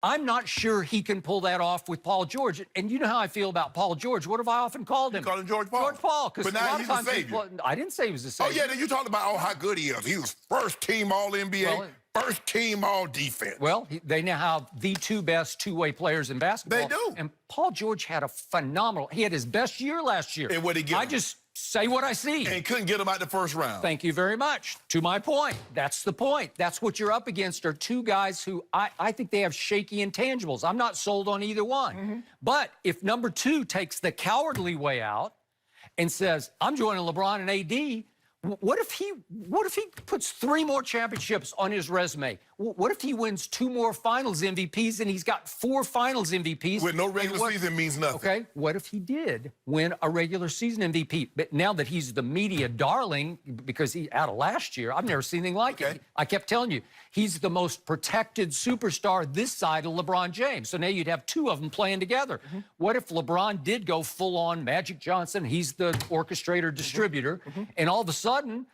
I'm not sure he can pull that off with Paul George. And you know how I feel about Paul George. What have I often called him? You called him George Paul. George Paul. But now he's a savior. I didn't say he was a savior. Oh, yeah, you talked about how good he is. He was first-team All-NBA, first-team All-Defense. Well, they now have the two best two-way players in basketball. They do. And Paul George had a phenomenal... He had his best year last year. And what did he get I him? just say what I see. And couldn't get him out the first round. Thank you very much. To my point. That's the point. That's what you're up against are two guys who I think they have shaky intangibles. I'm not sold on either one. But if number two takes the cowardly way out and says, I'm joining LeBron and AD, what if he puts 3 more championships on his resume? What if he wins 2 more finals MVPs and he's got 4 finals MVPs? With no regular season means nothing. Okay, what if he did win a regular season MVP? But now that he's the media darling, because he out of last year, I've never seen anything like it. I kept telling you, he's the most protected superstar this side of LeBron James. So now you'd have 2 of them playing together. What if LeBron did go full-on Magic Johnson? He's the orchestrator, distributor, and all of a sudden,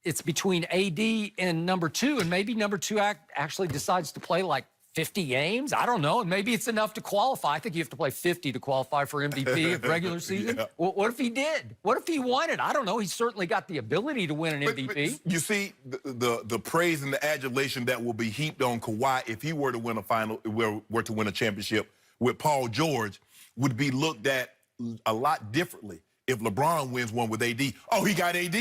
it's between AD and number 2, and maybe number 2 actually decides to play like 50 games. I don't know, and maybe it's enough to qualify. I think you have to play 50 to qualify for MVP of regular season. Well, what if he did? What if he won it? I don't know. He's certainly got the ability to win an MVP. But you see, the praise and the adulation that will be heaped on Kawhi if he were to win a final, were to win a championship with Paul George, would be looked at a lot differently if LeBron wins one with AD. Oh, he got AD.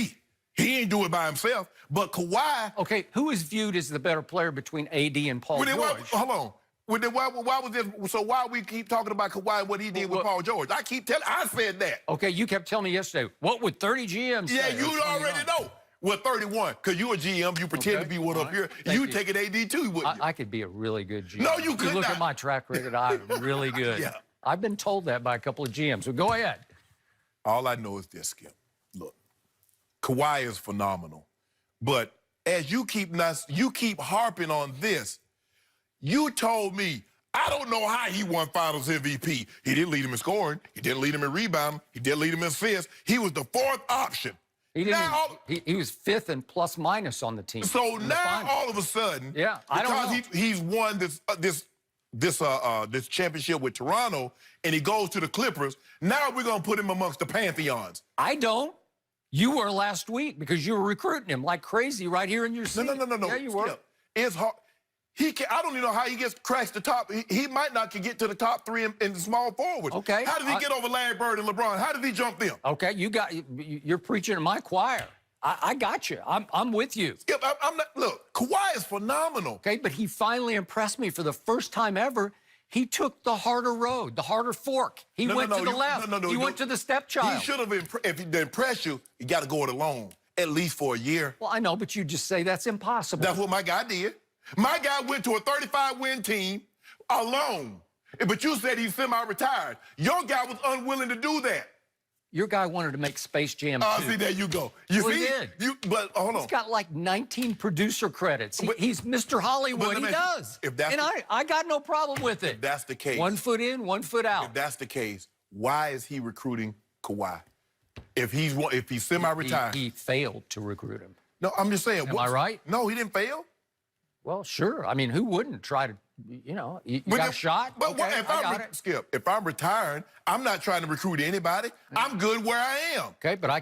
He ain't do it by himself. But Kawhi... Okay, who is viewed as the better player between AD and Paul George? Hold on. Why was this? So why we keep talking about Kawhi and what he did with Paul George? I said that. Okay, you kept telling me yesterday, what would 30 GMs say? Yeah, you already know. Well, 31, because you a GM, you pretend to be one up here. You take an AD too, wouldn't you? I could be a really good GM. No, you could not. Look at my track record, I'm really good. Yeah. I've been told that by a couple of GMs, so go ahead. All I know is this, Skip. Look, Kawhi is phenomenal. But as you keep harping on this, you told me, I don't know how he won Finals MVP. He didn't lead him in scoring. He didn't lead him in rebounding. He didn't lead him in assists. He was the 4th option. He was 5th and plus minus on the team. So now all of a sudden, because he's won this championship with Toronto and he goes to the Clippers, now we're going to put him amongst the Pantheons. I don't. You were last week because you were recruiting him like crazy right here in your seat. No. Yeah, you were. It's hard. I don't even know how he gets cracks the top. He might not get to the top 3 in the small forward. Okay. How did he get over Larry Bird and LeBron? How did he jump them? Okay, you're preaching to my choir. I got you. I'm with you. Skip, I'm not. Look, Kawhi is phenomenal. Okay, but he finally impressed me for the first time ever. He took the harder road, the harder fork. He went to the left. He went to the stepchild. He should have, if he impressed you, you got to go it alone, at least for a year. Well, I know, but you just say that's impossible. That's what my guy did. My guy went to a 35-win team alone. But you said he's semi-retired. Your guy was unwilling to do that. Your guy wanted to make Space Jam 2. See, there you go. You see? He did. But hold on. He's got like 19 producer credits. He's Mr. Hollywood. He does. I got no problem with it. If that's the case. 1 foot in, 1 foot out. If that's the case, why is he recruiting Kawhi? If he's semi-retired. He failed to recruit him. No, I'm just saying. Am I right? No, he didn't fail. Well, sure. I mean, who wouldn't try to, you got a shot? But okay, Skip, if I'm retiring, I'm not trying to recruit anybody. I'm good where I am. Okay, but I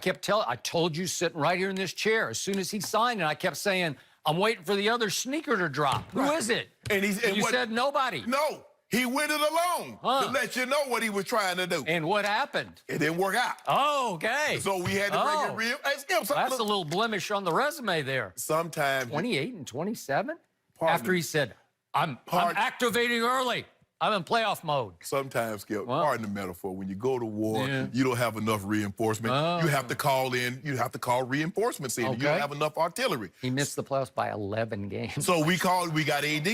told you sitting right here in this chair, as soon as he signed, and I kept saying, I'm waiting for the other sneaker to drop. Who is it? And you said nobody. No, he went it alone to let you know what he was trying to do. And what happened? It didn't work out. Oh, okay. So we had to bring it real. Hey, Skip, that's a little blemish on the resume there. Sometimes. 28 and 27? After he said, I'm activating early. I'm in playoff mode. Sometimes, Skip, pardon the metaphor, when you go to war, you don't have enough reinforcement. You have to call reinforcements in. You don't have enough artillery. He missed the playoffs by 11 games. So we got AD.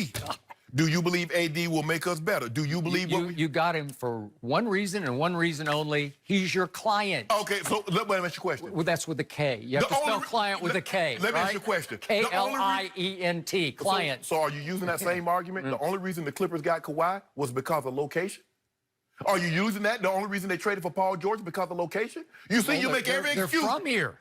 Do you believe AD will make us better? Do you believe you got him for one reason and one reason only. He's your client. Okay, so let me ask you a question. Well, that's with a K. You have to spell client with a K. Let me ask you a question. K-L-I-E-N-T, client. So are you using that same argument? The only reason the Clippers got Kawhi was because of location? Are you using that? The only reason they traded for Paul George because of location? You see, you make every excuse. They're from here.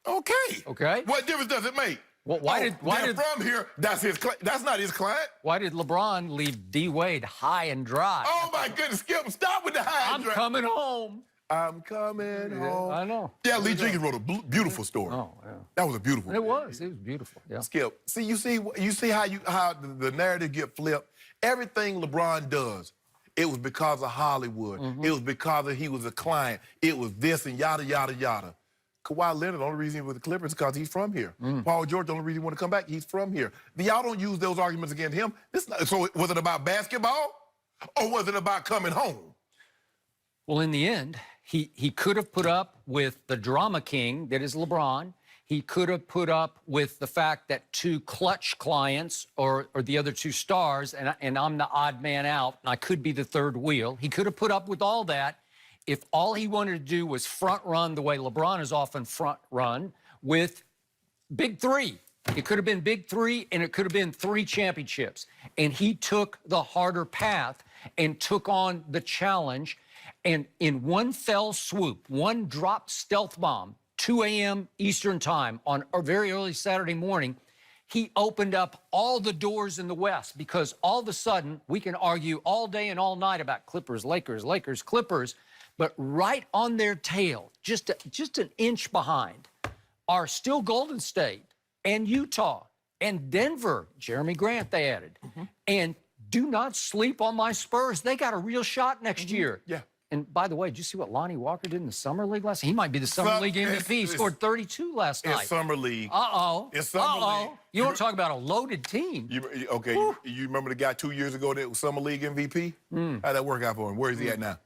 Okay. Okay. What difference does it make? Well, why did from here? That's his. That's not his client. Why did LeBron leave D Wade high and dry? Oh my goodness, Skip! Stop with the high and dry. I'm coming home. I'm coming home. I know. Yeah, Lee Jenkins wrote a beautiful story. Oh, yeah. That was a beautiful. It was beautiful. Yeah. Skip, you see how the narrative get flipped. Everything LeBron does, it was because of Hollywood. It was because he was a client. It was this and yada yada yada. Kawhi Leonard, the only reason he was with the Clippers is because he's from here. Paul George, the only reason he want to come back, he's from here. Y'all don't use those arguments against him. So was it about basketball, or was it about coming home? Well, in the end, he could have put up with the drama king that is LeBron. He could have put up with the fact that two clutch clients or the other two stars, and I'm the odd man out, and I could be the third wheel. He could have put up with all that if all he wanted to do was front run the way LeBron is often front run with big three. It could have been big three, and it could have been 3 championships. And he took the harder path and took on the challenge. And in one fell swoop, one dropped stealth bomb, 2 a.m. Eastern time on a very early Saturday morning, he opened up all the doors in the West, because all of a sudden we can argue all day and all night about Clippers, Lakers, Lakers, Clippers, but right on their tail, just an inch behind, are still Golden State and Utah and Denver. Jeremy Grant they added. And do not sleep on my Spurs. They got a real shot next year. Yeah. And by the way, did you see what Lonnie Walker did in the Summer League last night? He might be the Summer League MVP. He scored 32 last night. It's Summer League. Uh-oh. It's Summer League. You want to talk about a loaded team. You remember the guy 2 years ago that was Summer League MVP? How'd that work out for him? Where is he at now?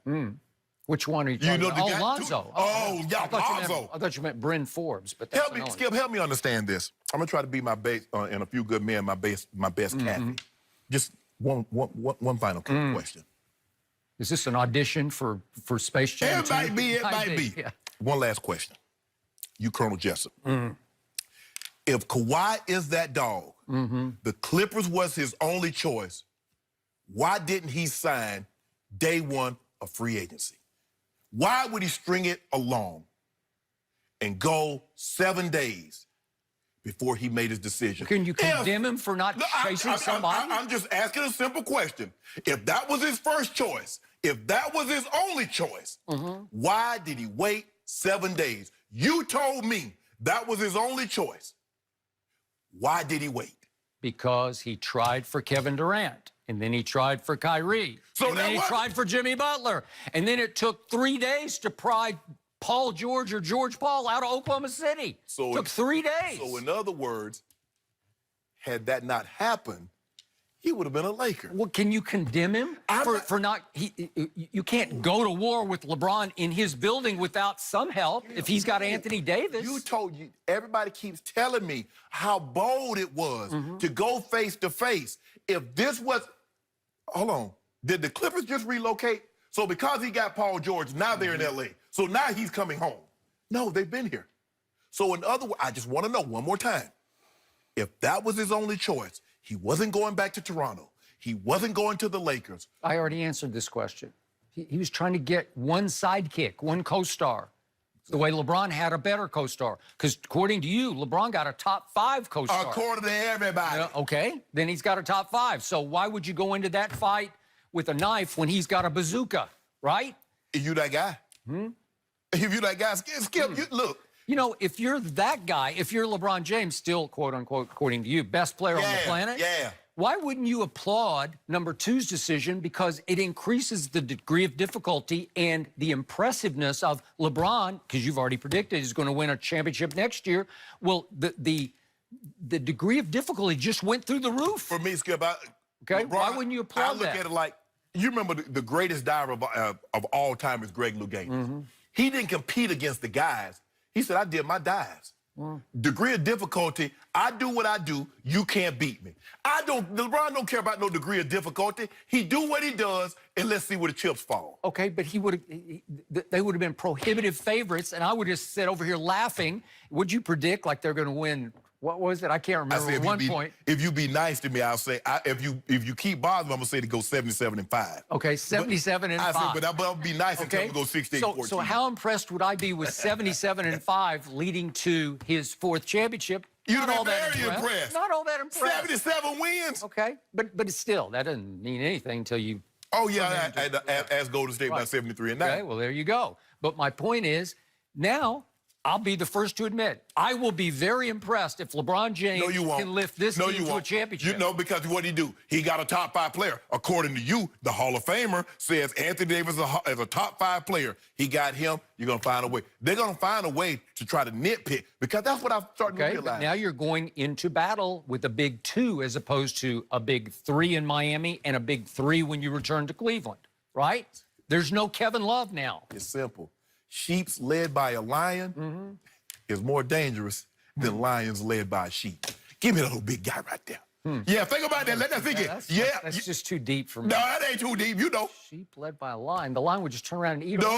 Which one are you talking about? the guy, Lonzo. yeah, Lonzo. I thought you meant Bryn Forbes, but that's Skip, help me understand this. I'm gonna try to be my base and a few good men, my best Kathy. Just one final question. Is this an audition for Space Jam? It might be. It might be. Yeah. One last question. You, Colonel Jessup. If Kawhi is that dog, the Clippers was his only choice, why didn't he sign day one of free agency? Why would he string it along and go 7 days before he made his decision? Can you condemn him for not chasing somebody? I'm just asking a simple question. If that was his first choice, if that was his only choice, why did he wait 7 days? You told me that was his only choice. Why did he wait? Because he tried for Kevin Durant, and then he tried for Kyrie, and then he tried for Jimmy Butler, and then it took 3 days to pry Paul George or George Paul out of Oklahoma City. So it took 3 days. So in other words, had that not happened, he would have been a Laker. Well, can you condemn him for not? You can't go to war with LeBron in his building without some help if he's got Anthony Davis. Everybody keeps telling me how bold it was to go face to face. If this was, hold on, did the Clippers just relocate? So because he got Paul George, now they're in LA. So now he's coming home. No, they've been here. So in other words, I just want to know one more time. If that was his only choice, he wasn't going back to Toronto. He wasn't going to the Lakers. I already answered this question. He was trying to get one sidekick, one co-star. The way LeBron had a better co-star. Because according to you, LeBron got a top 5 co-star. According to everybody. Okay, then he's got a top 5. So why would you go into that fight with a knife when he's got a bazooka, right? If you that guy. If you that guy, Skip, look. You know, if you're that guy, if you're LeBron James, still, quote unquote, according to you, best player on the planet, why wouldn't you applaud number 2's decision? Because it increases the degree of difficulty and the impressiveness of LeBron, because you've already predicted he's going to win a championship next year. Well, the degree of difficulty just went through the roof. For me, Skip, LeBron, why wouldn't you applaud that? I look at it like, you remember the greatest diver of all time is Greg Louganis. He didn't compete against the guys. He said, I did my dives. Degree of difficulty, I do what I do, you can't beat me. LeBron don't care about no degree of difficulty. He do what he does, and let's see where the chips fall. Okay, but they would have been prohibitive favorites, and I would have said over here laughing, would you predict like they're going to win? What was it? I can't remember. At one point. If you be nice to me, I'll say, if you keep bothering me, I'm going to say to go 77-5. Okay, 77-5. I said, but I'll be nice and tell him to go 16-14. So how impressed would I be with 77-5 leading to his 4th championship? You'd Not have all been that very impressed. Not all that impressed. 77 wins. Okay, but it's still, that doesn't mean anything until you... Oh, yeah, as Golden State by 73 and 9. Okay, well, there you go. But my point is, now I'll be the first to admit, I will be very impressed if LeBron James can lift this team to a championship. No, because what he do? He got a top 5 player. According to you, the Hall of Famer says Anthony Davis is a top 5 player. He got him. You're going to find a way. They're going to find a way to try to nitpick because that's what I'm starting to realize. But now you're going into battle with a big 2 as opposed to a big 3 in Miami and a big 3 when you return to Cleveland, right? There's no Kevin Love now. It's simple. Sheep's led by a lion is more dangerous than lions led by a sheep. Give me that little big guy right there. Yeah, think about that. Let that think it. That's just too deep for me. No, that ain't too deep. You know. Sheep led by a lion. The lion would just turn around and eat them.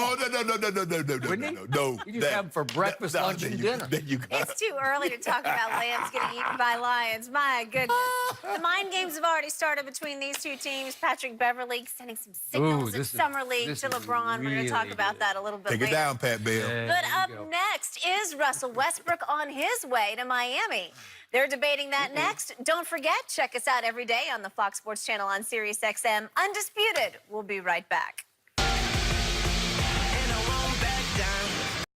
No. You just have them for breakfast, lunch, and dinner. It's too early to talk about lambs getting eaten by lions. My goodness. The mind games have already started between these two teams. Patrick Beverley sending some signals in Summer League to LeBron. We're going to talk about that a little bit later. Take it down, Pat Bell. But up next is Russell Westbrook on his way to Miami. They're debating that next. Don't forget, check us out every day on the Fox Sports Channel on SiriusXM. Undisputed. We'll be right back.